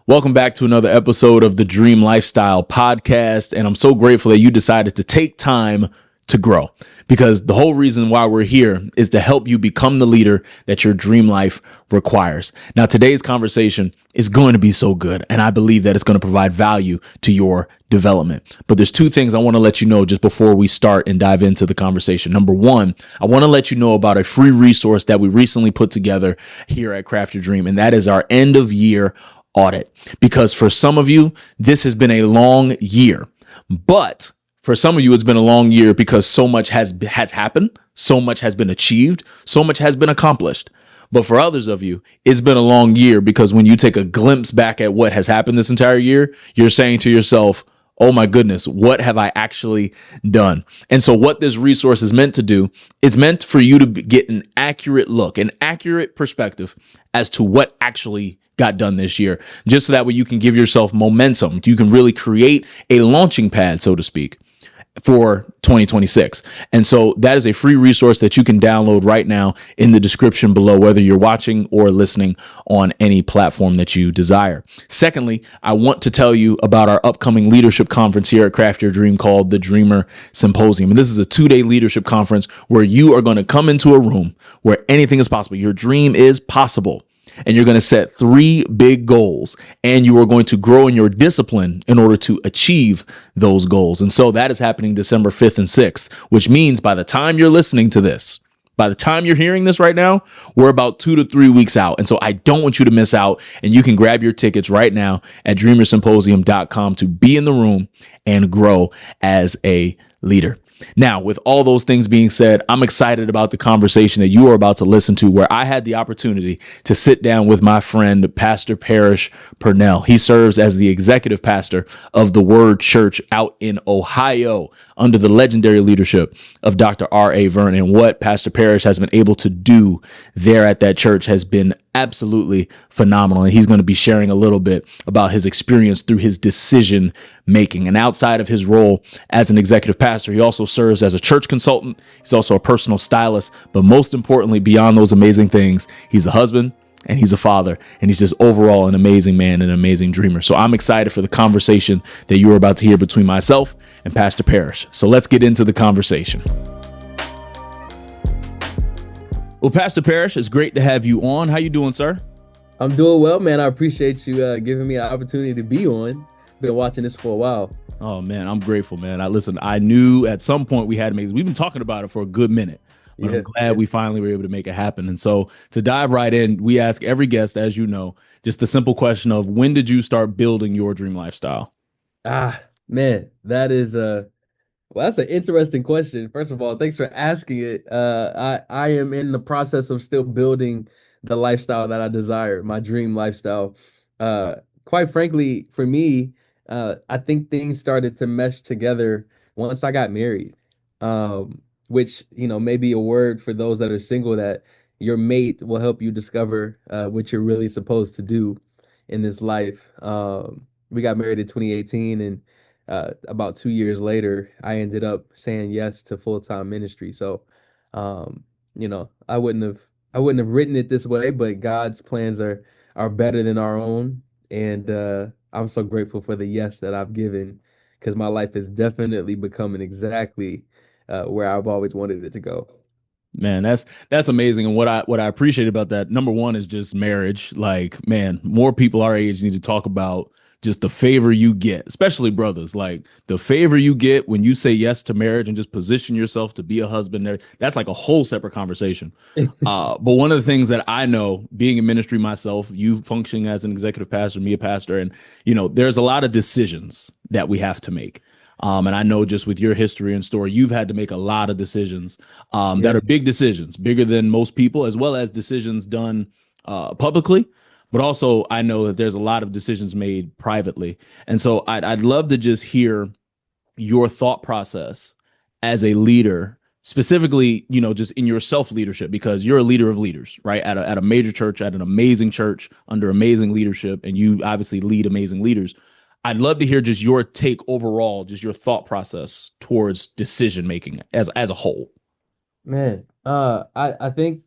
Welcome back to another episode of the Dream Lifestyle Podcast. And I'm so grateful that you decided to take time to grow, because the whole reason why we're here is to help you become the leader that your dream life requires. Now, today's conversation is going to be so good, and I believe that it's going to provide value to your development. But there's two things I want to let you know just before we start and dive into the conversation. Number one, I want to let you know about a free resource that we recently put together here at Craft Your Dream, and that is our end of year audit. Because for some of you, this has been a long year, but for some of you, it's been a long year because so much has happened, so much has been achieved, so much has been accomplished. But for others of you, it's been a long year because when you take a glimpse back at what has happened this entire year, you're saying to yourself, oh my goodness, what have I actually done? And so what this resource is meant to do, it's meant for you to get an accurate look, an accurate perspective as to what actually got done this year, just so that way you can give yourself momentum. You can really create a launching pad, so to speak, for 2026. And so that is a free resource that you can download right now in the description below, whether you're watching or listening on any platform that you desire. Secondly, I want to tell you about our upcoming leadership conference here at Craft Your Dream called the Dreamer Symposium. And this is a 2-day leadership conference where you are going to come into a room where anything is possible. Your dream is possible. And you're going to set 3 big goals, and you are going to grow in your discipline in order to achieve those goals. And so that is happening December 5th and 6th, which means by the time you're listening to this, by the time you're hearing this right now, we're about 2 to 3 weeks out. And so I don't want you to miss out. And you can grab your tickets right now at dreamersymposium.com to be in the room and grow as a leader. Now, with all those things being said, I'm excited about the conversation that you are about to listen to, where I had the opportunity to sit down with my friend, Pastor Parrish Purnell. He serves as the executive pastor of the Word Church out in Ohio under the legendary leadership of Dr. R.A. Verne. And what Pastor Parrish has been able to do there at that church has been absolutely phenomenal. And he's going to be sharing a little bit about his experience through his decision making. And outside of his role as an executive pastor, he also serves as a church consultant. He's also a personal stylist. But most importantly, beyond those amazing things, he's a husband and he's a father. And he's just overall an amazing man and an amazing dreamer. So I'm excited for the conversation that you are about to hear between myself and Pastor Parrish. So let's get into the conversation. Well, Pastor Parrish, it's great to have you on. How you doing, sir? I'm doing well, man. I appreciate you giving me an opportunity to be on. Been watching this for a while. Oh, man, I'm grateful, man. I knew at some point we had to make this. We've been talking about it for a good minute, but I'm glad we finally were able to make it happen. And so to dive right in, we ask every guest, as you know, just the simple question of when did you start building your dream lifestyle? Man, that is well, that's an interesting question. First of all, thanks for asking it. I am in the process of still building the lifestyle that I desire, my dream lifestyle. Quite frankly, for me, I think things started to mesh together once I got married, which, may be a word for those that are single, that your mate will help you discover what you're really supposed to do in this life. We got married in 2018, and about 2 years later, I ended up saying yes to full-time ministry. So, I wouldn't have written it this way, but God's plans are better than our own. And I'm so grateful for the yes that I've given, because my life is definitely becoming exactly where I've always wanted it to go. Man, that's amazing. And what I appreciate about that, number one, is just marriage. Like, man, more people our age need to talk about just the favor you get, especially brothers, like the favor you get when you say yes to marriage and just position yourself to be a husband there. That's like a whole separate conversation. But one of the things that I know, being in ministry myself, you functioning as an executive pastor, me a pastor, and, there's a lot of decisions that we have to make. And I know just with your history and story, you've had to make a lot of decisions that are big decisions, bigger than most people, as well as decisions done publicly. But also, I know that there's a lot of decisions made privately. And so I'd love to just hear your thought process as a leader, specifically, just in your self-leadership, because you're a leader of leaders, right? At a major church, at an amazing church under amazing leadership, and you obviously lead amazing leaders. I'd love to hear just your take overall, just your thought process towards decision making as a whole. Man, I think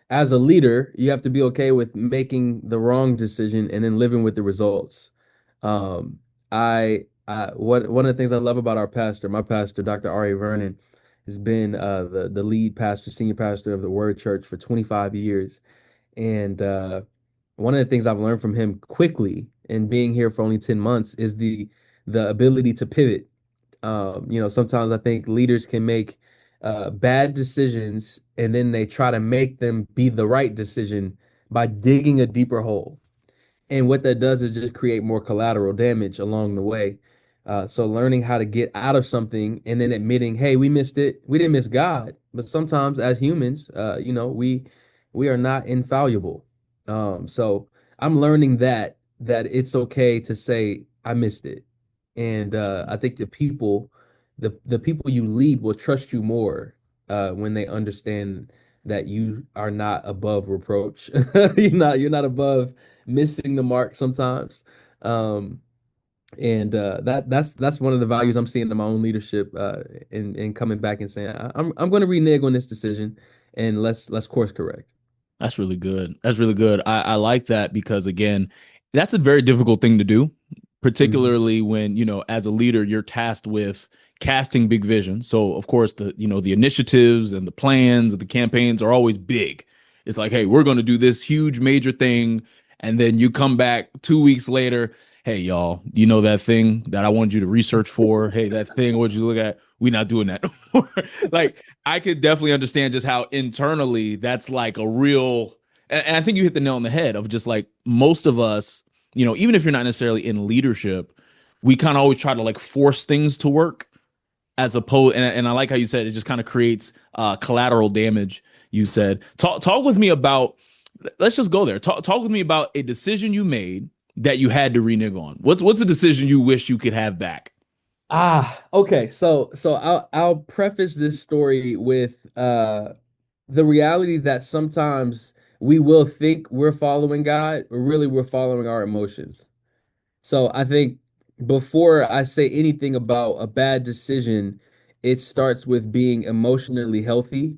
as a leader, you have to be okay with making the wrong decision and then living with the results. Um, what one of the things I love about our pastor, my pastor, Dr. R.A. Vernon, has been the lead pastor, senior pastor of the Word Church for 25 years. And one of the things I've learned from him quickly and being here for only 10 months is the ability to pivot. Sometimes I think leaders can make bad decisions and then they try to make them be the right decision by digging a deeper hole. And what that does is just create more collateral damage along the way. So learning how to get out of something and then admitting, hey, we missed it. We didn't miss God, but sometimes as humans, we are not infallible. So I'm learning that it's okay to say I missed it, and I think the people you lead will trust you more when they understand that you are not above reproach. You're not above missing the mark sometimes. Um, and that's one of the values I'm seeing in my own leadership in coming back and saying I'm going to renege on this decision and let's course correct. That's really good. That's really good. I like that because again, that's a very difficult thing to do, Mhm. particularly when, as a leader, you're tasked with casting big vision. So of course the initiatives and the plans and the campaigns are always big. It's like, hey, we're going to do this huge major thing. And then you come back 2 weeks later. Hey, y'all, that thing that I wanted you to research for? Hey, that thing, what'd you look at? We're not doing that. Like, I could definitely understand just how internally that's like a real, and I think you hit the nail on the head of just like most of us, even if you're not necessarily in leadership, we kind of always try to like force things to work as opposed, and I like how you said it just kind of creates collateral damage. You said, talk with me about, let's just go there. Talk with me about a decision you made that you had to renege on. What's a decision you wish you could have back? Okay. So I'll preface this story with the reality that sometimes we will think we're following God, but really we're following our emotions. So I think before I say anything about a bad decision, it starts with being emotionally healthy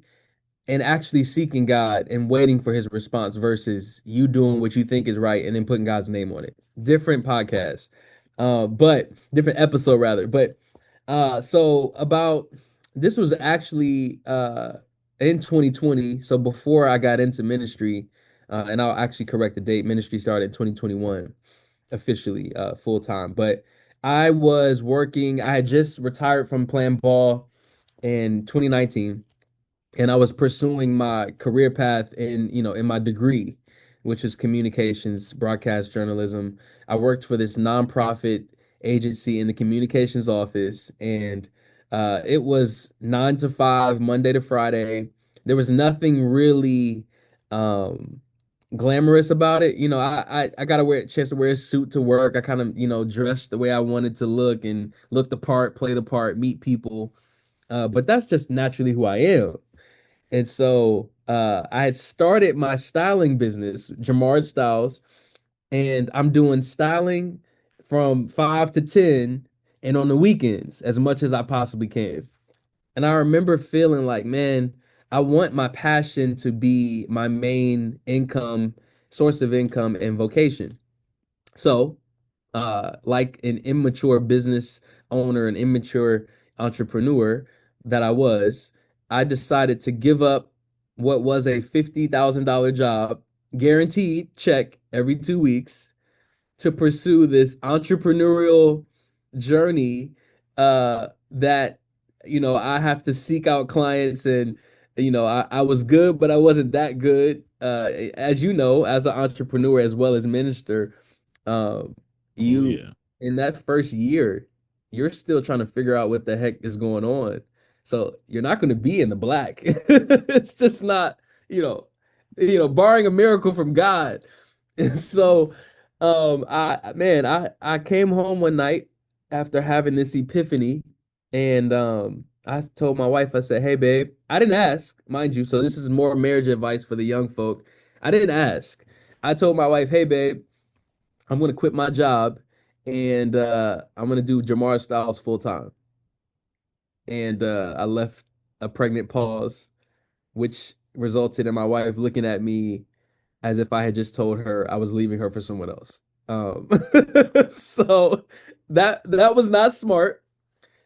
and actually seeking God and waiting for his response versus you doing what you think is right and then putting God's name on it. Different podcast, but different episode rather. But so about this was actually in 2020. So before I got into ministry, and I'll actually correct the date. Ministry started in 2021 officially, full time. But I was working. I had just retired from playing ball in 2019 and I was pursuing my career path in my degree, which is communications, broadcast journalism. I worked for this nonprofit agency in the communications office, and it was 9 to 5, Monday to Friday. There was nothing really um, glamorous about it. I got to wear a chance to wear a suit to work. I kind of dressed the way I wanted to look and look the part, play the part, meet people. But that's just naturally who I am. And so I had started my styling business, Jamar Styles, and I'm doing styling from 5 to 10 and on the weekends as much as I possibly can. And I remember feeling like, man, I want my passion to be my main income, source of income and vocation. So like an immature business owner, an immature entrepreneur that I decided to give up what was a $50,000 job, guaranteed check every 2 weeks, to pursue this entrepreneurial journey that I have to seek out clients and I was good, but I wasn't that good. As you know, as an entrepreneur as well as minister, um, Oh you yeah. in that first year, you're still trying to figure out what the heck is going on. So you're not going to be in the black. It's just not, you know, barring a miracle from God. And so, I came home one night after having this epiphany, and I told my wife, I said, "Hey, babe," I didn't ask, mind you. So this is more marriage advice for the young folk. I didn't ask. I told my wife, "Hey, babe, I'm gonna quit my job, and I'm gonna do Jamar Styles full time." And I left a pregnant pause, which resulted in my wife looking at me as if I had just told her I was leaving her for someone else. Um, so that was not smart.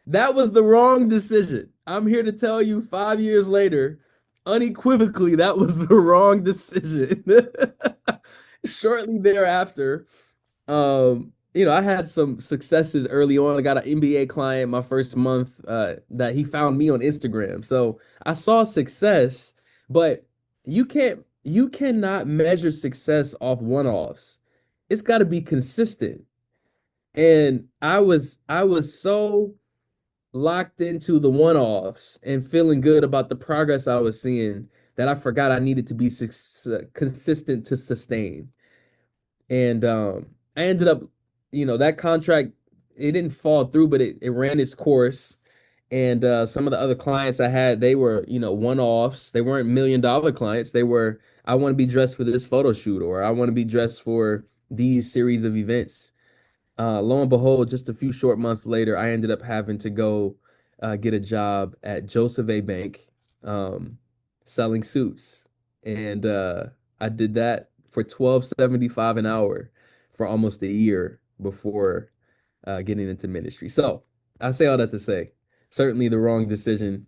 That was the wrong decision. I'm here to tell you 5 years later, unequivocally, that was the wrong decision. Shortly thereafter, I had some successes early on. I got an NBA client my first month that he found me on Instagram. So I saw success, but you cannot measure success off one-offs. It's got to be consistent. And I was so locked into the one-offs and feeling good about the progress I was seeing that I forgot I needed to be consistent to sustain. And I ended up, that contract, it didn't fall through, but it ran its course. And some of the other clients I had, they were, one-offs. They weren't million-dollar clients. They were, I want to be dressed for this photo shoot, or I want to be dressed for these series of events. Lo and behold, just a few short months later, I ended up having to go get a job at Joseph A. Bank, um, selling suits, and I did that for 12.75 an hour for almost a year before getting into ministry. So I say all that to say, certainly the wrong decision,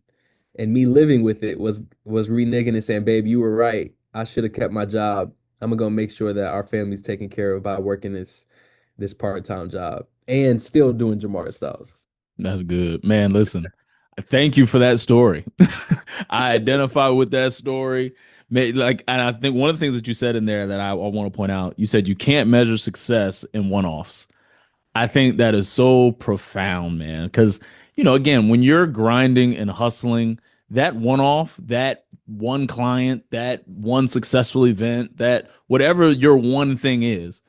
and me living with it was reneging and saying, "Babe, you were right. I should have kept my job. I'm gonna go make sure that our family's taken care of by working this part-time job and still doing Jamar Styles." That's good. Man, listen, thank you for that story. I identify with that story. Like, and I think one of the things that you said in there that I want to point out, you said you can't measure success in one-offs. I think that is so profound, man. Because, again, when you're grinding and hustling, that one off, that one client, that one successful event, that whatever your one thing is,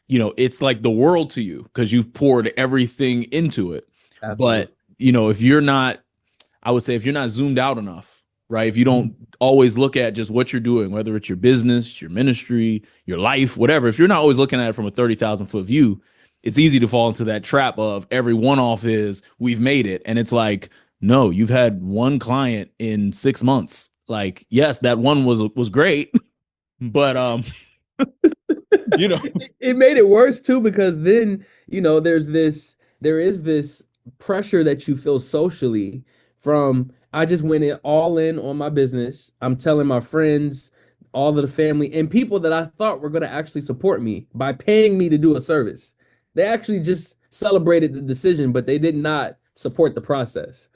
it's like the world to you because you've poured everything into it. Absolutely. But, if you're not, I would say if you're not zoomed out enough, right? If you Mhm. don't always look at just what you're doing, whether it's your business, your ministry, your life, whatever, if you're not always looking at it from a 30,000 foot view, it's easy to fall into that trap of every one off is we've made it. And it's like, no, you've had one client in 6 months. Like, yes, that one was great, but you know, It made it worse too because then, there is this pressure that you feel socially from I just went in all in on my business. I'm telling my friends, all of the family and people that I thought were going to actually support me by paying me to do a service. They actually just celebrated the decision, but they did not support the process.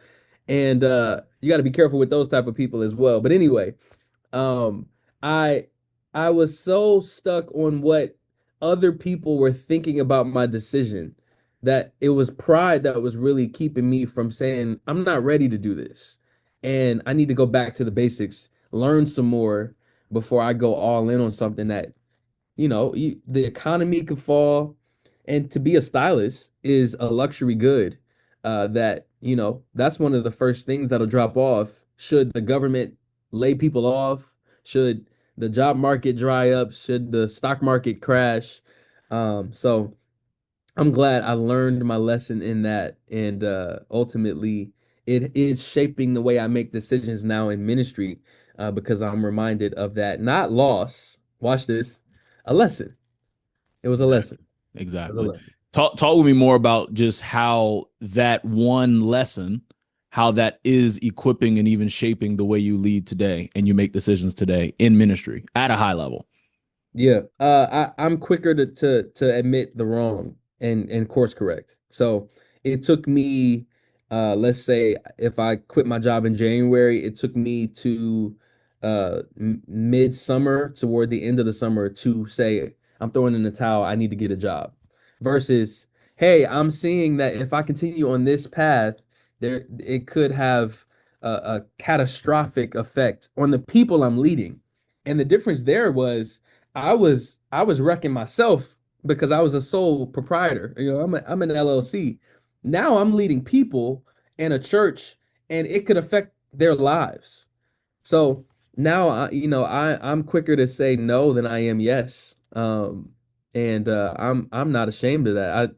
And you got to be careful with those type of people as well. But anyway, um, I I was so stuck on what other people were thinking about my decision that it was pride that was really keeping me from saying I'm not ready to do this. And I need to go back to the basics, learn some more before I go all in on something that the economy could fall, and to be a stylist is a luxury good. That that's one of the first things that'll drop off. Should the government lay people off? Should the job market dry up? Should the stock market crash? So I'm glad I learned my lesson in that, and ultimately, it is shaping the way I make decisions now in ministry, because I'm reminded of that, not loss. Watch this, a lesson. It was a lesson. exactly, It was a exactly. lesson. Talk with me more about just how that one lesson, how that is equipping and even shaping the way you lead today and you make decisions today in ministry at a high level. Yeah, I'm quicker to admit the wrong and course correct. So it took me, let's say, if I quit my job in January, it took me to midsummer toward the end of the summer to say I'm throwing in the towel. I need to get a job. Versus, hey, I'm seeing that if I continue on this path, it could have a catastrophic effect on the people I'm leading. And the difference there was I was wrecking myself because I was a sole proprietor. I'm an LLC. Now I'm leading people in a church, and it could affect their lives. So now I'm quicker to say no than I am yes. And I'm not ashamed of that.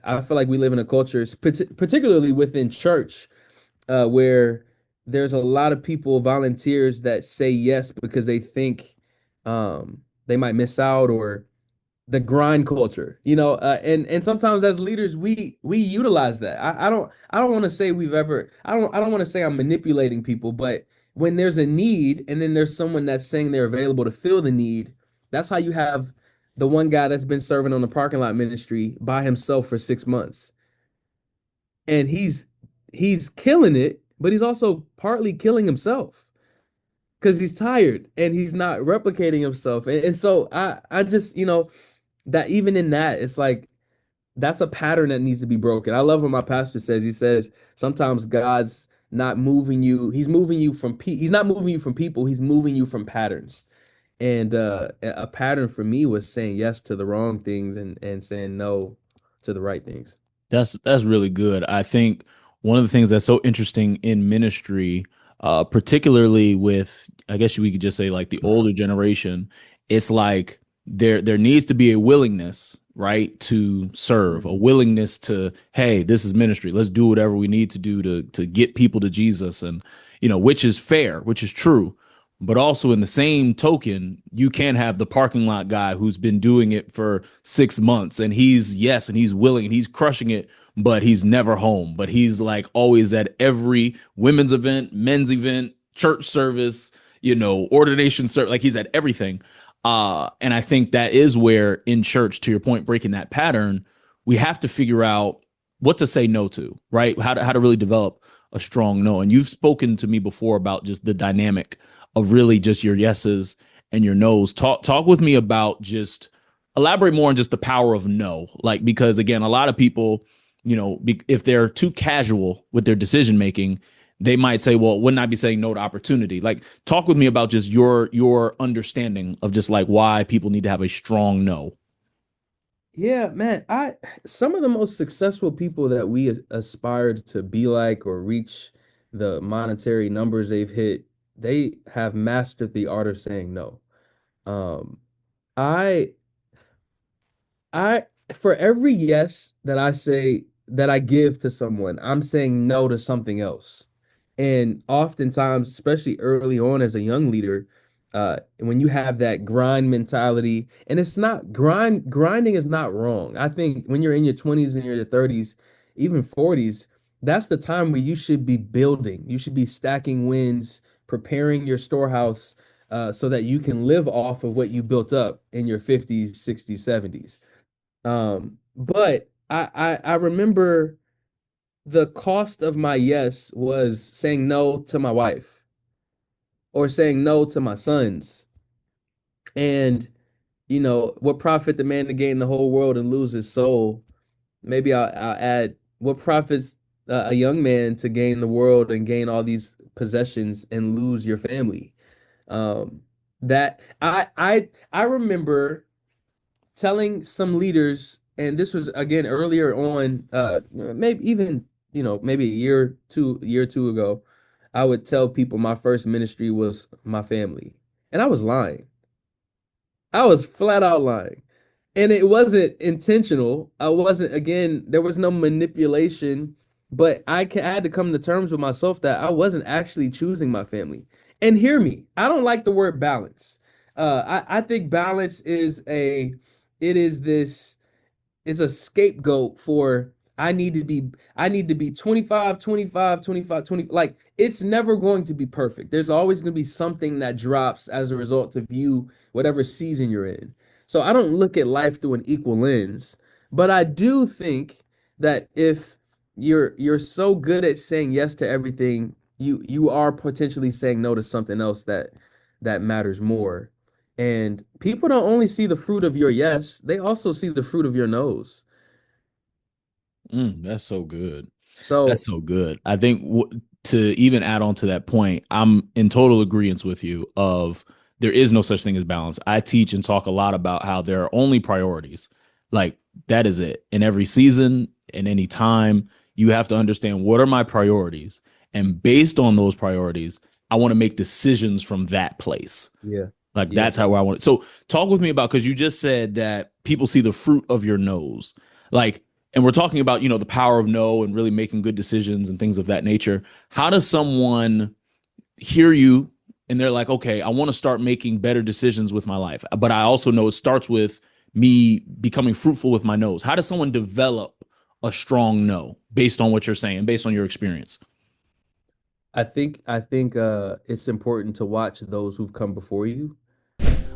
I feel like we live in a culture, particularly within church, where there's a lot of people, volunteers that say yes because they think they might miss out, or the grind culture, and sometimes as leaders we utilize that. I don't want to say we've ever I don't want to say I'm manipulating people, but when there's a need and then there's someone that's saying they're available to fill the need, that's how you have the one guy that's been serving on the parking lot ministry by himself for 6 months, and he's killing it, but he's also partly killing himself because he's tired and he's not replicating himself, and so I just that even in that, it's like that's a pattern that needs to be broken. I love what my pastor says. He says sometimes God's not moving you. He's not moving you from people. He's moving you from patterns. And a pattern for me was saying yes to the wrong things and saying no to the right things. That's really good. I think one of the things that's so interesting in ministry, particularly with, I guess we could just say like the older generation, it's like there needs to be a willingness, right, to serve, a willingness to, hey, this is ministry. Let's do whatever we need to do to get people to Jesus, and which is fair, which is true. But also in the same token, you can have the parking lot guy who's been doing it for 6 months, and he's willing and he's crushing it, but he's never home. But he's like always at every women's event, men's event, church service, ordination service, like he's at everything. And I think that is where in church, to your point, breaking that pattern, we have to figure out what to say no to, right? How to really develop a strong no. And you've spoken to me before about just the dynamic of really just your yeses and your nos. Talk with me about, just elaborate more on just the power of no. Like, because again, a lot of people, if they're too casual with their decision making, they might say, well, wouldn't I be saying no to opportunity? Like, talk with me about just your understanding of just like why people need to have a strong no. Yeah, man. I Some of the most successful people that we aspired to be like or reach the monetary numbers they've hit, they have mastered the art of saying no. Um, I I For every yes that I say that I give to someone, I'm saying no to something else. And oftentimes, especially early on as a young leader, when you have that grind mentality, and it's not grinding is not wrong. I think when you're in your 20s and your 30s, even 40s, that's the time where you should be building. You should be stacking wins, preparing your storehouse, so that you can live off of what you built up in your 50s, 60s, 70s. But I remember the cost of my yes was saying no to my wife or saying no to my sons. And what profit the man to gain the whole world and lose his soul? Maybe I'll add, what profits a young man to gain the world and gain all these possessions and lose your family? That I remember telling some leaders, and this was again earlier on, maybe even maybe a year or two ago, I would tell people my first ministry was my family, and I was lying. I was flat out lying. And it wasn't intentional. I wasn't, again, there was no manipulation, but I had to come to terms with myself that I wasn't actually choosing my family. And hear me, I don't like the word balance. I think balance it is this is a scapegoat for I need to be 25, 25, 25, 20. Like, it's never going to be perfect. There's always going to be something that drops as a result of you, whatever season you're in. So I don't look at life through an equal lens, but I do think that if you're so good at saying yes to everything, you are potentially saying no to something else that matters more. And people don't only see the fruit of your yes, they also see the fruit of your no's. That's so good. That's So, so good. I think to even add on to that point, I'm in total agreement with you of there is no such thing as balance. I teach and talk a lot about how there are only priorities. Like, that is it. In every season, in any time, you have to understand what are my priorities. And based on those priorities, I want to make decisions from that place. yeah. Like, Yeah. that's how I want it. So talk with me about, because you just said that people see the fruit of your nose. Like, and we're talking about, the power of no and really making good decisions and things of that nature. How does someone hear you and they're like, okay, I want to start making better decisions with my life. But I also know it starts with me becoming fruitful with my no's. How does someone develop a strong no based on what you're saying, based on your experience? I think it's important to watch those who've come before you.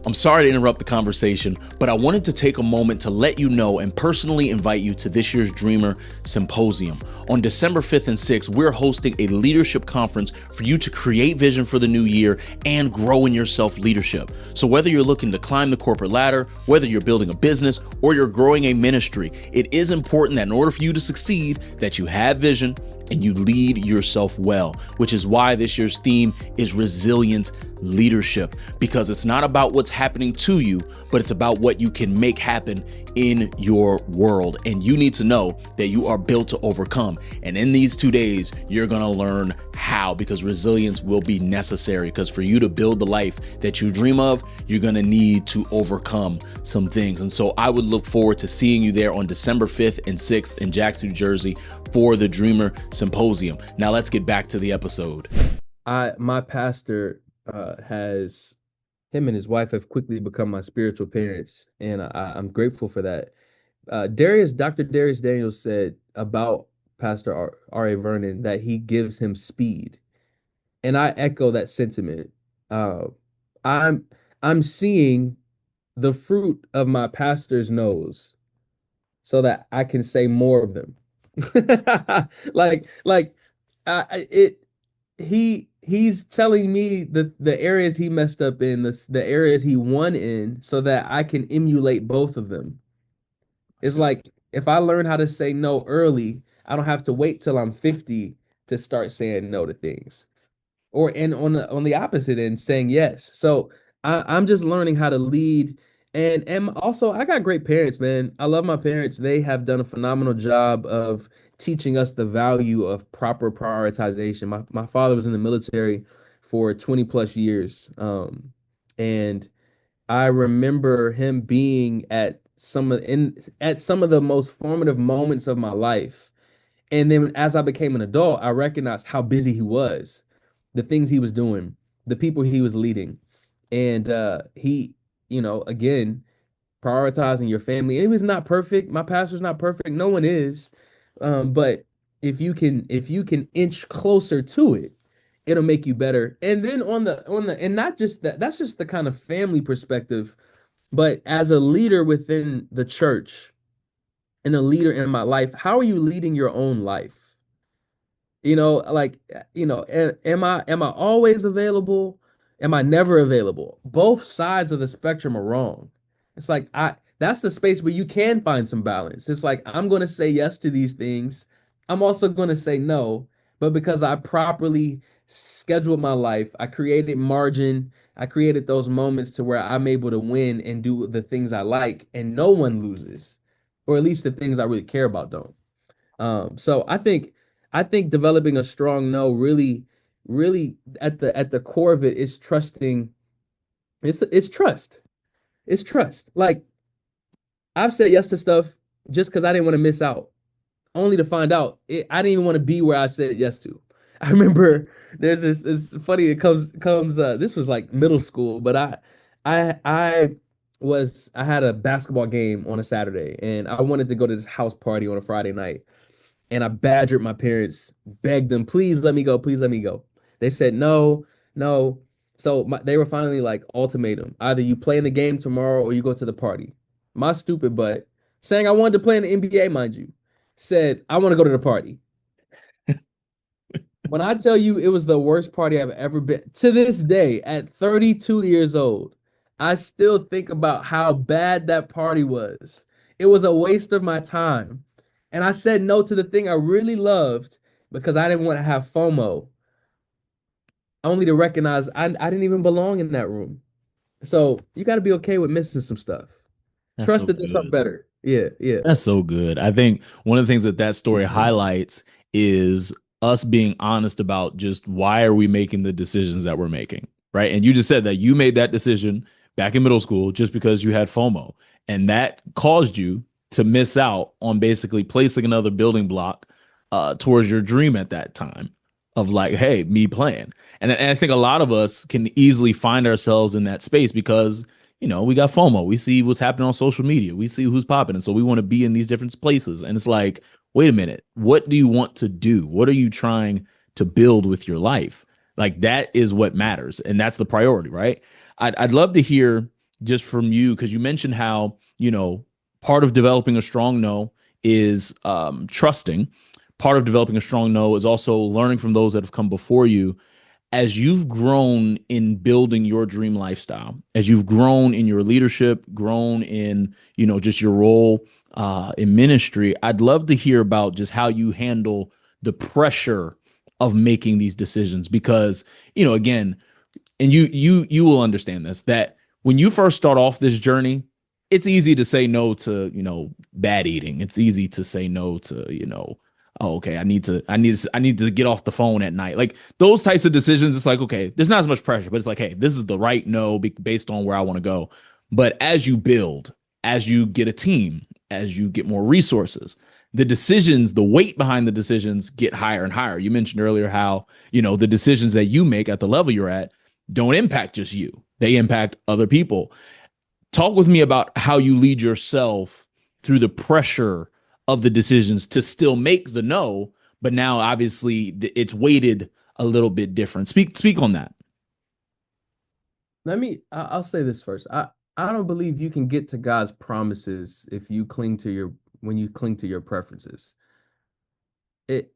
I'm sorry to interrupt the conversation, but I wanted to take a moment to let you know and personally invite you to this year's Dreamer Symposium. On December 5th and 6th, we're hosting a leadership conference for you to create vision for the new year and grow in your self-leadership. So whether you're looking to climb the corporate ladder, whether you're building a business, or you're growing a ministry, it is important that in order for you to succeed, that you have vision and you lead yourself well, which is why this year's theme is resilient leadership, because it's not about what's happening to you, but it's about what you can make happen in your world. And you need to know that you are built to overcome. And in these 2 days, you're going to learn how, because resilience will be necessary. Because for you to build the life that you dream of, you're going to need to overcome some things. And so I would look forward to seeing you there on December 5th and 6th in Jackson, New Jersey for the Dreamer Symposium. Now let's get back to the episode. My pastor has him and his wife have quickly become my spiritual parents, and I'm grateful for that. Dr. Darius Daniels said about Pastor R.A. Vernon that he gives him speed, and I echo that sentiment. Uh, I'm I'm seeing the fruit of my pastor's nose, so that I can say more of them. like it he's telling me the areas he messed up in, the areas he won in, so that I can emulate both of them. It's like if I learn how to say no early, I don't have to wait till I'm 50 to start saying no to things. Or and on the opposite end, saying yes. So I'm just learning how to lead. And also I got great parents, man. I love my parents. They have done a phenomenal job of teaching us the value of proper prioritization. My father was in the military for 20 plus years. And I remember him being at some of the most formative moments of my life. And then as I became an adult, I recognized how busy he was, the things he was doing, the people he was leading. And again, prioritizing your family. And it was not perfect. My pastor's not perfect. No one is. But if you can inch closer to it, it'll make you better. And then and not just that, that's just the kind of family perspective, but as a leader within the church and a leader in my life, how are you leading your own life? Like, am I always available? Am I never available? Both sides of the spectrum are wrong. It's like that's the space where you can find some balance. It's like I'm going to say yes to these things. I'm also going to say no, but because I properly scheduled my life, I created margin, I created those moments to where I'm able to win and do the things I like and no one loses. Or at least the things I really care about don't. So I think developing a strong no really at the core of it is trusting. It's trust. It's trust. Like I've said yes to stuff just because I didn't want to miss out, only to find out I didn't even want to be where I said yes to. I remember there's this. It's funny. It comes. This was like middle school, but I I had a basketball game on a Saturday, and I wanted to go to this house party on a Friday night. And I badgered my parents, begged them, please let me go, please let me go. They said no, no. So they were finally like ultimatum: either you play in the game tomorrow or you go to the party. My stupid butt, saying I wanted to play in the NBA, mind you, said I want to go to the party. When I tell you it was the worst party I've ever been, to this day, at 32 years old, I still think about how bad that party was. It was a waste of my time. And I said no to the thing I really loved because I didn't want to have FOMO, only to recognize I didn't even belong in that room. So you got to be okay with missing some stuff. That's Trust so that there's something good. better. Yeah, yeah. That's so good. I think one of the things that that story highlights is us being honest about just why are we making the decisions that we're making, right? And you just said that you made that decision back in middle school just because you had FOMO, and that caused you to miss out on basically placing another building block towards your dream at that time. of like, hey, me playing. And I think a lot of us can easily find ourselves in that space because, we got FOMO. We see what's happening on social media. We see who's popping. And so we want to be in these different places. And it's like, wait a minute, what do you want to do? What are you trying to build with your life? Like that is what matters. And that's the priority, right? I'd love to hear just from you, because you mentioned how, part of developing a strong no is trusting. Part of developing a strong no is also learning from those that have come before you. As you've grown in building your dream lifestyle, as you've grown in your leadership, grown in, just your role in ministry, I'd love to hear about just how you handle the pressure of making these decisions. Because, again, and you will understand this, that when you first start off this journey, it's easy to say no to, bad eating. It's easy to say no to, oh, okay, I need to get off the phone at night. Like those types of decisions, it's like, okay, there's not as much pressure, but it's like, hey, this is the right no based on where I want to go. But as you build, as you get a team, as you get more resources, the decisions, the weight behind the decisions get higher and higher. You mentioned earlier how, the decisions that you make at the level you're at don't impact just you. They impact other people. Talk with me about how you lead yourself through the pressure of the decisions to still make the no, but now obviously it's weighted a little bit different. Speak on that. I'll say this first. I don't believe you can get to God's promises if you cling to your when you cling to your preferences. It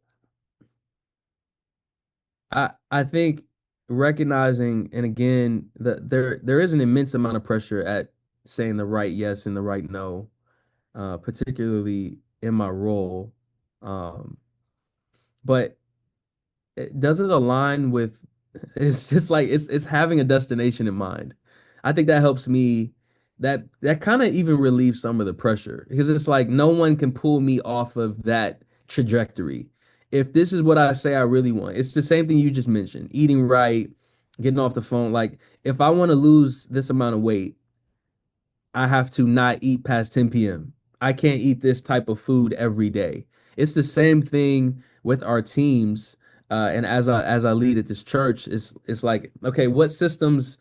I think recognizing, and again, that there is an immense amount of pressure at saying the right yes and the right no, particularly in my role. Um, but does it align with it's just like it's having a destination in mind. I think that helps me, that kind of even relieves some of the pressure, because it's like no one can pull me off of that trajectory. If this is what I say I really want, it's the same thing you just mentioned, eating right, getting off the phone. Like if I want to lose this amount of weight, I have to not eat past 10 p.m. I can't eat this type of food every day. It's the same thing with our teams. And as I lead at this church, it's like, okay, what systems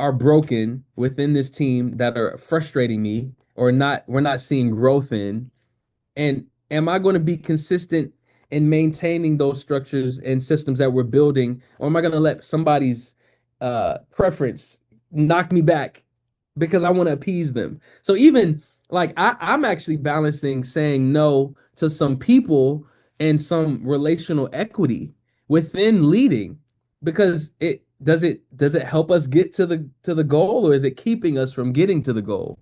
are broken within this team that are frustrating me, or not we're not seeing growth in, and am I going to be consistent in maintaining those structures and systems that we're building, or am I going to let somebody's preference knock me back because I want to appease them? So even like I'm actually balancing saying no to some people and some relational equity within leading, because it help us get to the goal, or is it keeping us from getting to the goal?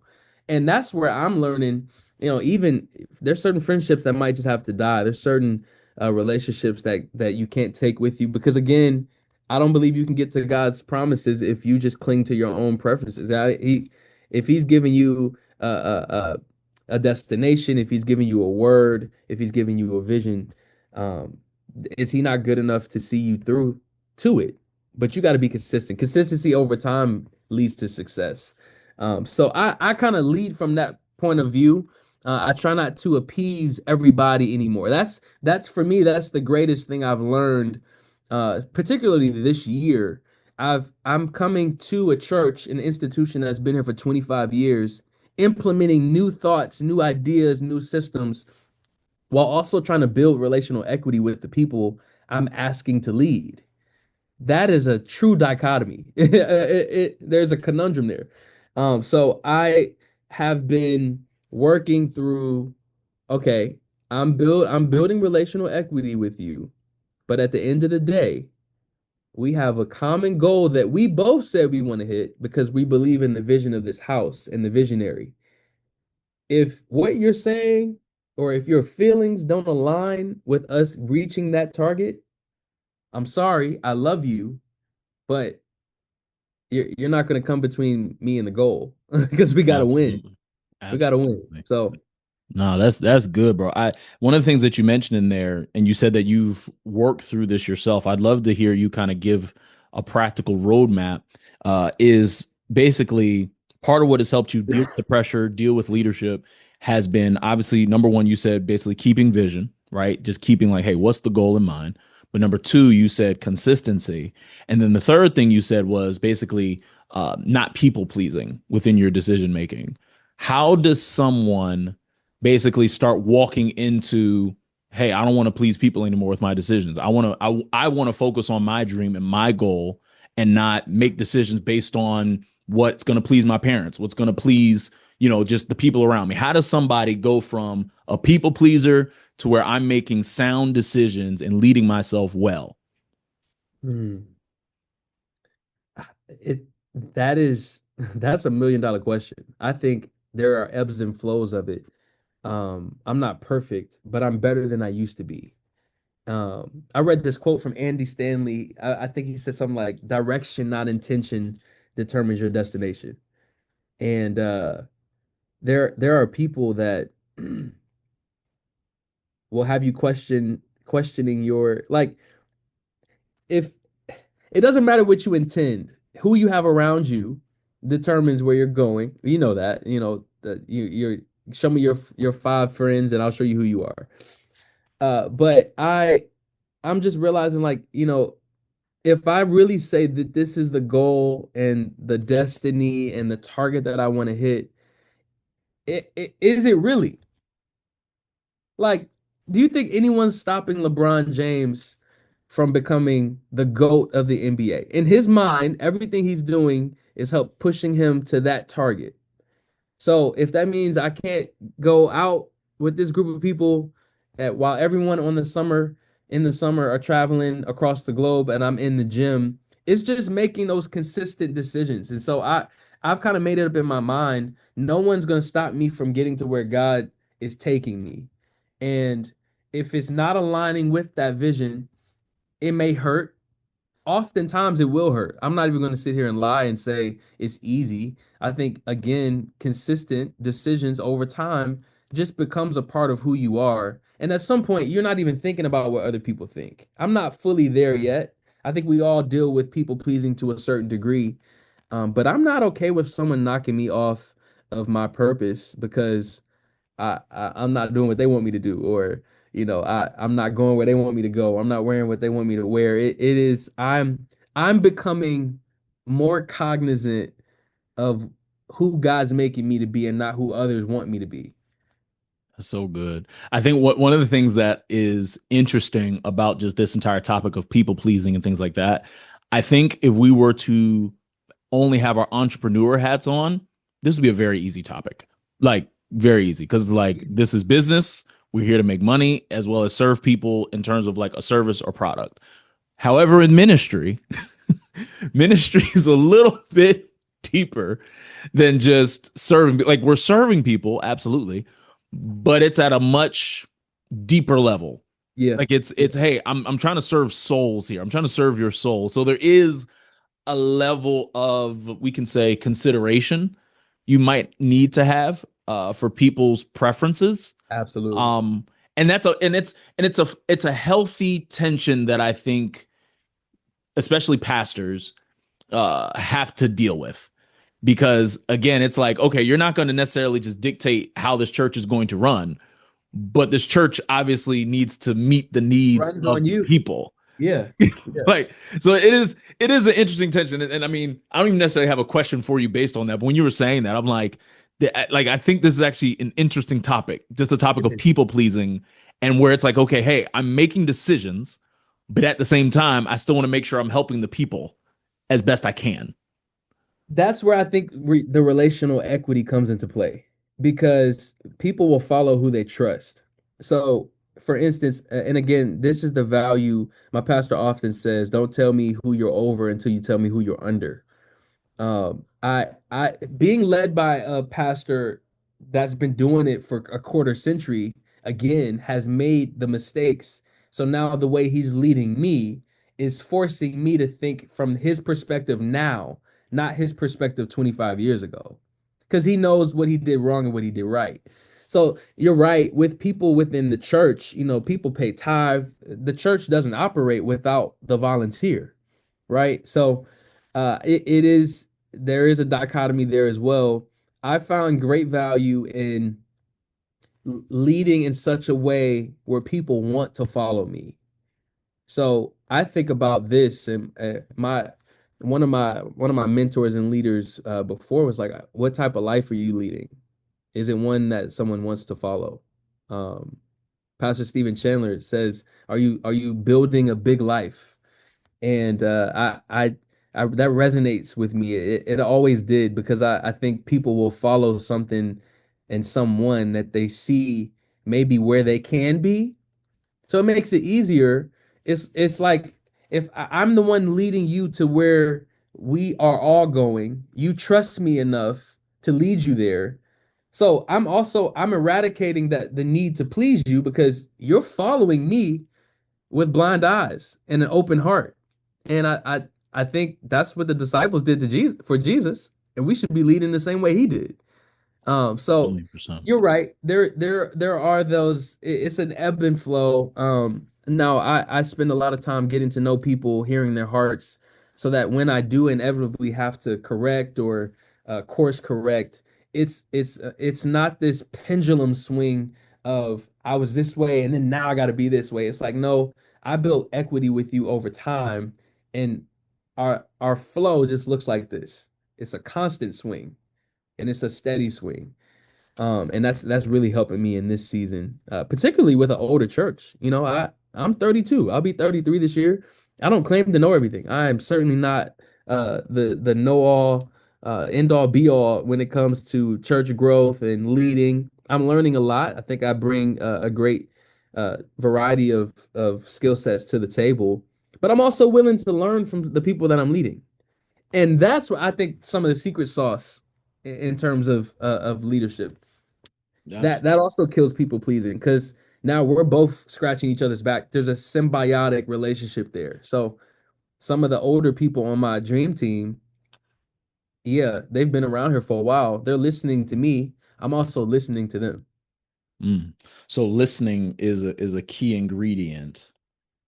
And that's where I'm learning, even there's certain friendships that might just have to die. There's certain relationships that you can't take with you, because again, I don't believe you can get to God's promises if you just cling to your own preferences. If He's giving you a destination, if He's giving you a word, if He's giving you a vision, um, is He not good enough to see you through to it? But you got to be consistent. Consistency over time leads to success. So I kind of lead from that point of view. I try not to appease everybody anymore. That's for me, that's the greatest thing I've learned, particularly this year. I'm coming to a church, an institution that's been here for 25 years, implementing new thoughts, new ideas, new systems, while also trying to build relational equity with the people I'm asking to lead. That is a true dichotomy. There's a conundrum there. So I have been working through, okay, I'm building relational equity with you, but at the end of the day, we have a common goal that we both said we want to hit because we believe in the vision of this house and the visionary. If what you're saying, or if your feelings don't align with us reaching that target, I'm sorry, I love you, but you're not going to come between me and the goal because we got to win. Absolutely. We got to win. Absolutely. So No, that's good, bro. One of the things that you mentioned in there, and you said that you've worked through this yourself. I'd love to hear you kind of give a practical roadmap. Is basically part of what has helped you deal with the pressure, deal with leadership, has been obviously number one. You said basically keeping vision. right? Just keeping like, hey, what's the goal in mind? But number two, you said consistency. And then the third thing you said was basically not people pleasing within your decision making. How does someone basically start walking into, hey, I don't want to please people anymore with my decisions. I want to focus on my dream and my goal and not make decisions based on what's going to please my parents, what's going to please, just the people around me. How does somebody go from a people pleaser to where I'm making sound decisions and leading myself well? Hmm. It that is that's $1 million question. I think there are ebbs and flows of it. I'm not perfect, but I'm better than I used to be. I read this quote from Andy Stanley. I think he said something like, "Direction, not intention, determines your destination." And there are people that will have you questioning your, like, if it doesn't matter what you intend, who you have around you determines where you're going. You know that. You know that you're show me your five friends and I'll show you who you are. But I'm just realizing, like, if I really say that this is the goal and the destiny and the target that I want to hit, is it really? Like, do you think anyone's stopping LeBron James from becoming the GOAT of the NBA? In his mind, everything he's doing is help pushing him to that target. So if that means I can't go out with this group of people while everyone in the summer are traveling across the globe and I'm in the gym, it's just making those consistent decisions. And so I've kind of made it up in my mind. No one's gonna stop me from getting to where God is taking me. And if it's not aligning with that vision, it may hurt. Oftentimes it will hurt. I'm not even going to sit here and lie and say it's easy. I think, again, consistent decisions over time just becomes a part of who you are. And at some point, you're not even thinking about what other people think. I'm not fully there yet. I think we all deal with people pleasing to a certain degree. But I'm not okay with someone knocking me off of my purpose because I'm not doing what they want me to do, or I'm not going where they want me to go. I'm not wearing what they want me to wear. It is I'm becoming more cognizant of who God's making me to be and not who others want me to be. So good. I think one of the things that is interesting about just this entire topic of people pleasing and things like that, I think if we were to only have our entrepreneur hats on, this would be a very easy topic. Like very easy because like this is business. We're here to make money as well as serve people in terms of like a service or product. However, in ministry, ministry is a little bit deeper than just serving. Like we're serving people, absolutely, but it's at a much deeper level. Yeah, Like it's hey, I'm trying to serve souls here. I'm trying to serve your soul. So there is a level of, we can say, consideration you might need to have for people's preferences. absolutely. Um and that's a and it's a healthy tension that I think especially pastors have to deal with, because again it's like, okay, you're not going to necessarily just dictate how this church is going to run, but this church obviously needs to meet the needs Runs of on the you. people. Yeah. Yeah. Like, so it is an interesting tension, and I mean I don't even necessarily have a question for you based on that, but when you were saying that, I'm like, like I think this is actually an interesting topic, just the topic of people pleasing, and where it's like, okay, hey, I'm making decisions, but at the same time I still want to make sure I'm helping the people as best I can. That's where I think the relational equity comes into play, because people will follow who they trust. So, for instance, and again, this is the value my pastor often says: don't tell me who you're over until you tell me who you're under. I being led by a pastor that's been doing it for a quarter century, again, has made the mistakes. So now the way he's leading me is forcing me to think from his perspective now, not his perspective 25 years ago, because he knows what he did wrong and what he did right. So you're right, with people within the church, people pay tithe. The church doesn't operate without the volunteer, right? So it is, there is a dichotomy there as well. I found great value in leading in such a way where people want to follow me. So I think about this, and my one of my mentors and leaders before was like, "What type of life are you leading? Is it one that someone wants to follow?" Um, Pastor Stephen Chandler says, "Are you building a big life?" And that resonates with me. It always did because I think people will follow something and someone that they see maybe where they can be, so it makes it easier. It's like if I'm the one leading you to where we are all going, you trust me enough to lead you there. So I'm eradicating the need to please you because you're following me with blind eyes and an open heart. And I think that's what the disciples did to Jesus for Jesus, and we should be leading the same way he did. So 100%. you're right. There are those. It's an ebb and flow. Now I spend a lot of time getting to know people, hearing their hearts, so that when I do inevitably have to correct or course correct, it's not this pendulum swing of I was this way and then now I got to be this way. It's like no, I built equity with you over time, and our flow just looks like this. It's a constant swing and it's a steady swing. And that's really helping me in this season, particularly with an older church. I'm 32. I'll be 33 this year. I don't claim to know everything. I am certainly not the know all, end all be all when it comes to church growth and leading. I'm learning a lot. I think I bring a great variety of skill sets to the table, but I'm also willing to learn from the people that I'm leading. And that's what I think some of the secret sauce in terms of leadership. That also kills people pleasing because now we're both scratching each other's back. There's a symbiotic relationship there. So some of the older people on my dream team, yeah, they've been around here for a while. They're listening to me. I'm also listening to them. Mm. So listening is a key ingredient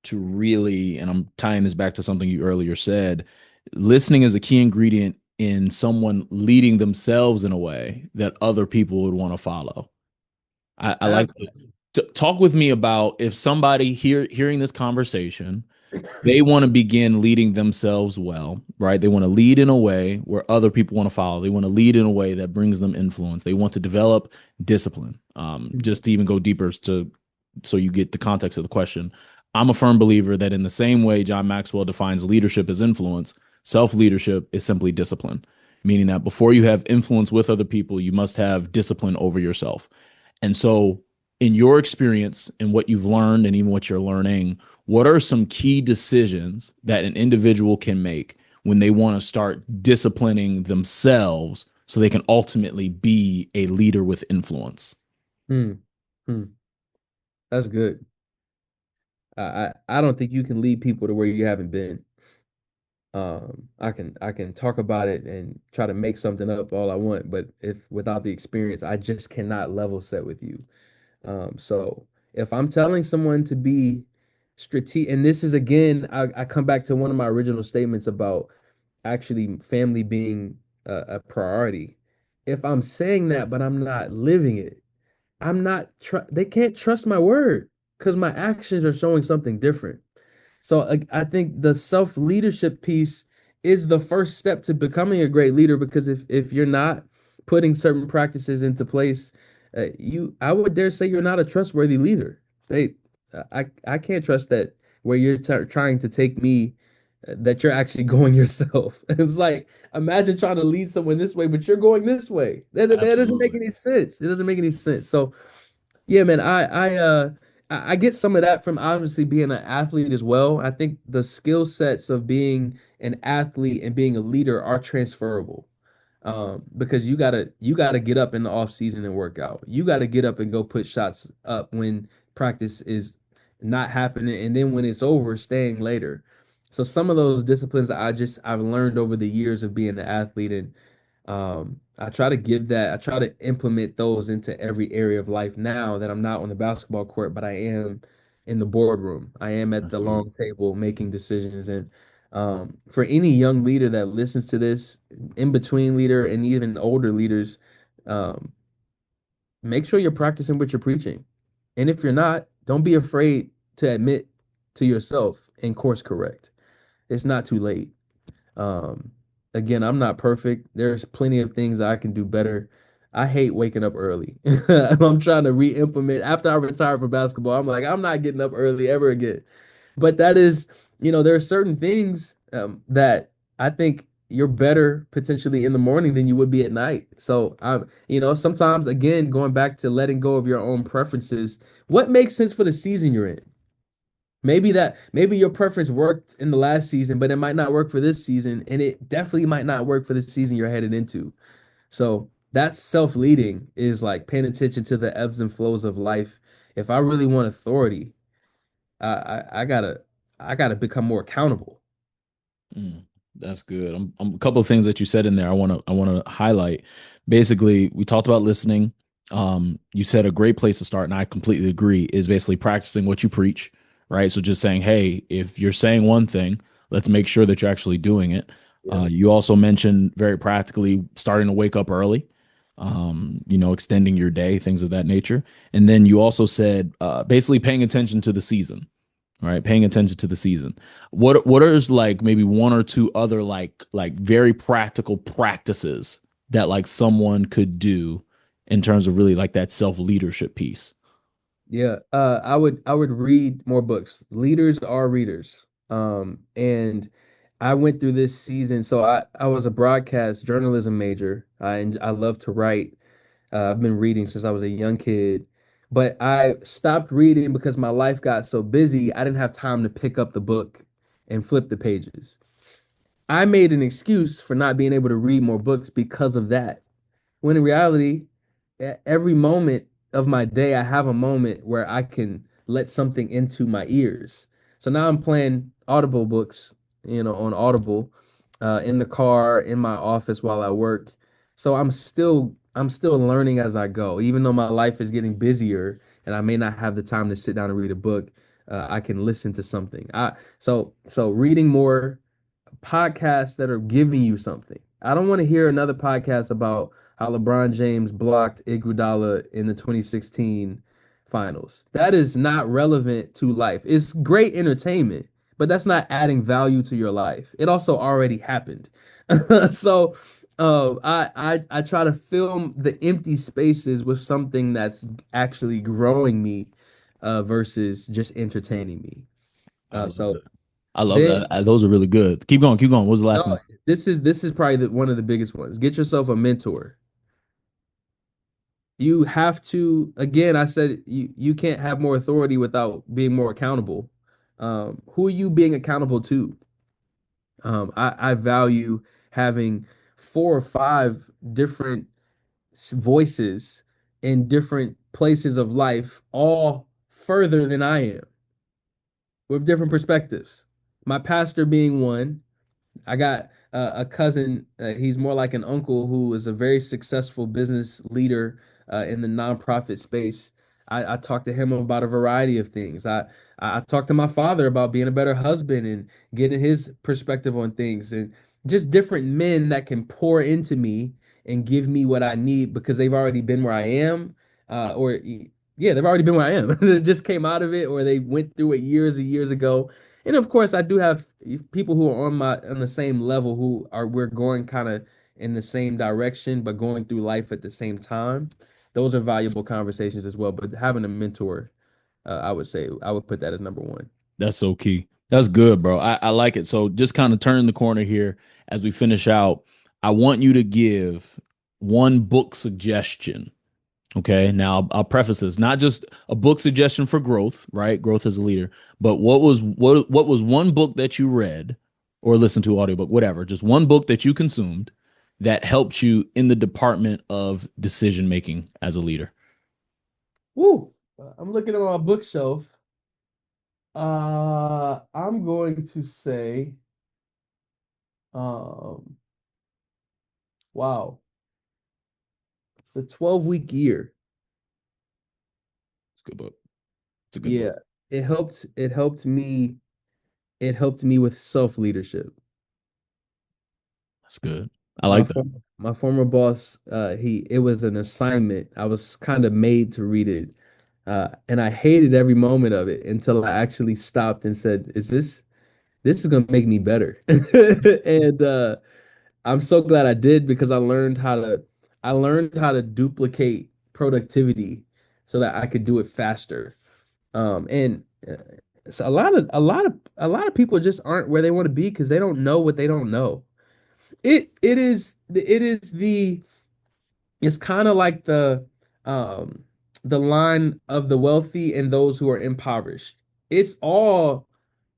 to really, and I'm tying this back to something you earlier said, listening is a key ingredient in someone leading themselves in a way that other people would want to follow. I like Absolutely. to talk with me about if somebody hearing this conversation, they want to begin leading themselves well, right? They want to lead in a way where other people want to follow. They want to lead in a way that brings them influence. They want to develop discipline. Just to even go deeper to so you get the context of the question. I'm a firm believer that in the same way John Maxwell defines leadership as influence, self-leadership is simply discipline, meaning that before you have influence with other people, you must have discipline over yourself. And so, in your experience and what you've learned and even what you're learning, what are some key decisions that an individual can make when they want to start disciplining themselves so they can ultimately be a leader with influence? Hmm. Hmm. That's good. I don't think you can lead people to where you haven't been. I can talk about it and try to make something up all I want, but if without the experience, I just cannot level set with you. So if I'm telling someone to be strategic, and this is again, I come back to one of my original statements about actually family being a priority. If I'm saying that, but I'm not living it, they can't trust my word because my actions are showing something different. So I think the self leadership piece is the first step to becoming a great leader because if you're not putting certain practices into place, I would dare say you're not a trustworthy leader. I can't trust that where you're trying to take me, that you're actually going yourself. It's like imagine trying to lead someone this way, but you're going this way. That doesn't make Absolutely. any sense. It doesn't make any sense. So yeah, man, I get some of that from obviously being an athlete as well. I think the skill sets of being an athlete and being a leader are transferable. Because you gotta get up in the off season and work out. You gotta get up and go put shots up when practice is not happening, and then when it's over, staying later. So some of those disciplines I've learned over the years of being an athlete, and I try to implement those into every area of life now that I'm not on the basketball court, but I am in the boardroom. I am at the That's good. long table making decisions. And for any young leader that listens to this, in between leader and even older leaders, um, make sure you're practicing what you're preaching. And if you're not, don't be afraid to admit to yourself and course correct. It's not too late. Um, Again, I'm not perfect. There's plenty of things I can do better. I hate waking up early. I'm trying to re-implement after I retired from basketball. I'm like, I'm not getting up early ever again. But that is, there are certain things that I think you're better potentially in the morning than you would be at night. So sometimes again, going back to letting go of your own preferences, what makes sense for the season you're in? Maybe your preference worked in the last season, but it might not work for this season, and it definitely might not work for the season you're headed into. So that's self-leading is like paying attention to the ebbs and flows of life. If I really want authority, I gotta become more accountable. Mm, that's good. A couple of things that you said in there. I want to highlight. Basically, we talked about listening. You said a great place to start, and I completely agree. Is basically practicing what you preach, right? So just saying, hey, if you're saying one thing, let's make sure that you're actually doing it. Yeah. You also mentioned very practically starting to wake up early. Extending your day, things of that nature. And then you also said basically paying attention to the season. All right, paying attention to the season. What are like maybe one or two other like very practical practices that like someone could do in terms of really like that self leadership piece? Yeah, I would read more books. Leaders are readers. And I went through this season. So I was a broadcast journalism major. I love to write. I've been reading since I was a young kid, but I stopped reading because my life got so busy. I didn't have time to pick up the book and flip the pages. I made an excuse for not being able to read more books because of that. When in reality, every moment of my day, I have a moment where I can let something into my ears. So now I'm playing Audible books, on Audible, in the car, in my office while I work. So I'm still learning as I go. Even though my life is getting busier and I may not have the time to sit down and read a book, I can listen to something. So reading more podcasts that are giving you something. I don't want to hear another podcast about how LeBron James blocked Iguodala in the 2016 finals. That is not relevant to life. It's great entertainment, but that's not adding value to your life. It also already happened. So I try to fill the empty spaces with something that's actually growing me versus just entertaining me. I love So that. I love then that. Those are really good. Keep going. Keep going. What was the last no, thing? this is probably one of the biggest ones. Get yourself a mentor. You have to, again, I said you can't have more authority without being more accountable. Who are you being accountable to? I value having 4 or 5 different voices in different places of life, all further than I am, with different perspectives. My pastor being one, I got a cousin. He's more like an uncle who is a very successful business leader in the nonprofit space. I talked to him about a variety of things. I talked to my father about being a better husband and getting his perspective on things, and just different men that can pour into me and give me what I need because they've already been where I am, or yeah, they've already been where I am. They just came out of it, or they went through it years and years ago. And of course, I do have people who are on the same level who are we're going kind of in the same direction, but going through life at the same time. Those are valuable conversations as well. But having a mentor, I would say I would put that as number one. That's so key. That's good, bro. I like it. So just kind of turn the corner here as we finish out. I want you to give one book suggestion. Okay. Now I'll preface this, not just a book suggestion for growth, right? Growth as a leader, but what was one book that you read or listened to audiobook, whatever, just one book that you consumed that helped you in the department of decision making as a leader. Woo! I'm looking at my bookshelf. I'm going to say, um, wow, the 12-week year. It's a good book. It's a good book. Yeah, it helped. It helped me. It helped me with self leadership. That's good. I My like that. former my former boss, it was an assignment. I was kind of made to read it. And I hated every moment of it until I actually stopped and said, this is gonna make me better. And I'm so glad I did because I learned how to duplicate productivity so that I could do it faster. And so a lot of people just aren't where they want to be because they don't know what they don't know. It is the it's kind of like the line of the wealthy and those who are impoverished. It's all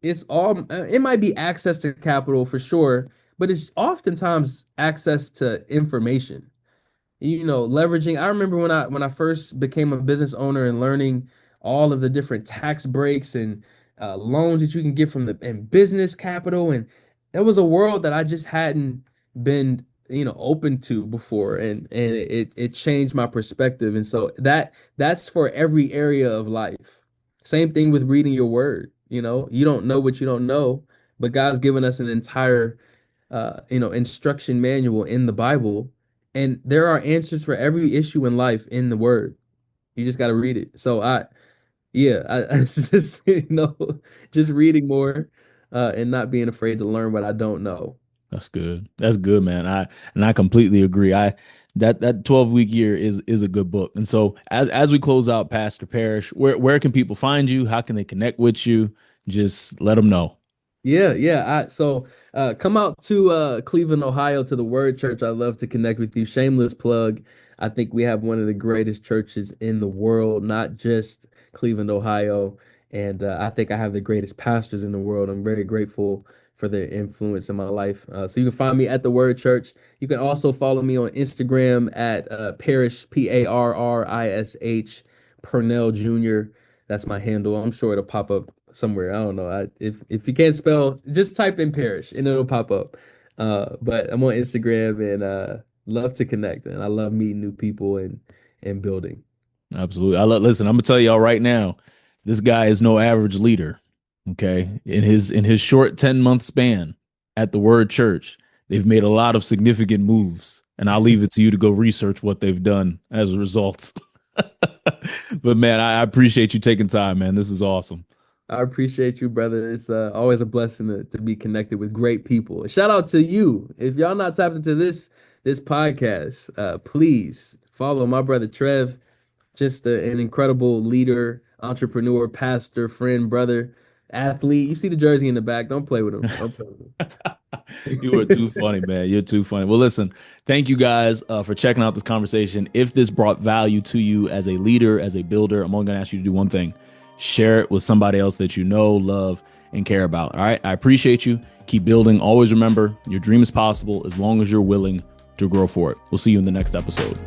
it might be access to capital for sure, but it's oftentimes access to information, leveraging. I remember when I first became a business owner and learning all of the different tax breaks and loans that you can get from the and business capital, and it was a world that I just hadn't been open to before, and it changed my perspective. And so that's for every area of life. Same thing with reading your word. You don't know what you don't know, but God's given us an entire instruction manual in the Bible, and there are answers for every issue in life in the Word. You just got to read it. So it's just just reading more, and not being afraid to learn what I don't know. That's good. That's good, man. I completely agree. That 12-week year is a good book. And so as we close out, Pastor Parrish, where can people find you? How can they connect with you? Just let them know. Yeah. Come out to Cleveland, Ohio to the Word Church. I'd love to connect with you. Shameless plug. I think we have one of the greatest churches in the world, not just Cleveland, Ohio. And I think I have the greatest pastors in the world. I'm very grateful for their influence in my life. So you can find me at the Word Church. You can also follow me on Instagram at Parrish, Parrish Purnell Jr. That's my handle. I'm sure it'll pop up somewhere. I don't know. If you can't spell, just type in Parrish and it'll pop up. But I'm on Instagram and love to connect, and I love meeting new people and building. Absolutely. Listen, I'm gonna tell y'all right now, this guy is no average leader. Okay. In his short 10-month span at the Word Church, they've made a lot of significant moves. And I'll leave it to you to go research what they've done as a result. But man, I appreciate you taking time, man. This is awesome. I appreciate you, brother. It's always a blessing to be connected with great people. Shout out to you. If y'all not tapped into this podcast, please follow my brother Trev. Just an incredible leader, entrepreneur, pastor, friend, brother, athlete. You see the jersey in the back. Don't play with him. Don't play You are with too him. funny, man. You're too funny. Well, listen, thank you guys for checking out this conversation. If this brought value to you as a leader, as a builder, I'm only going to ask you to do one thing: share it with somebody else that you know, love, and care about. All right. I appreciate you. Keep building. Always remember your dream is possible as long as you're willing to grow for it. We'll see you in the next episode.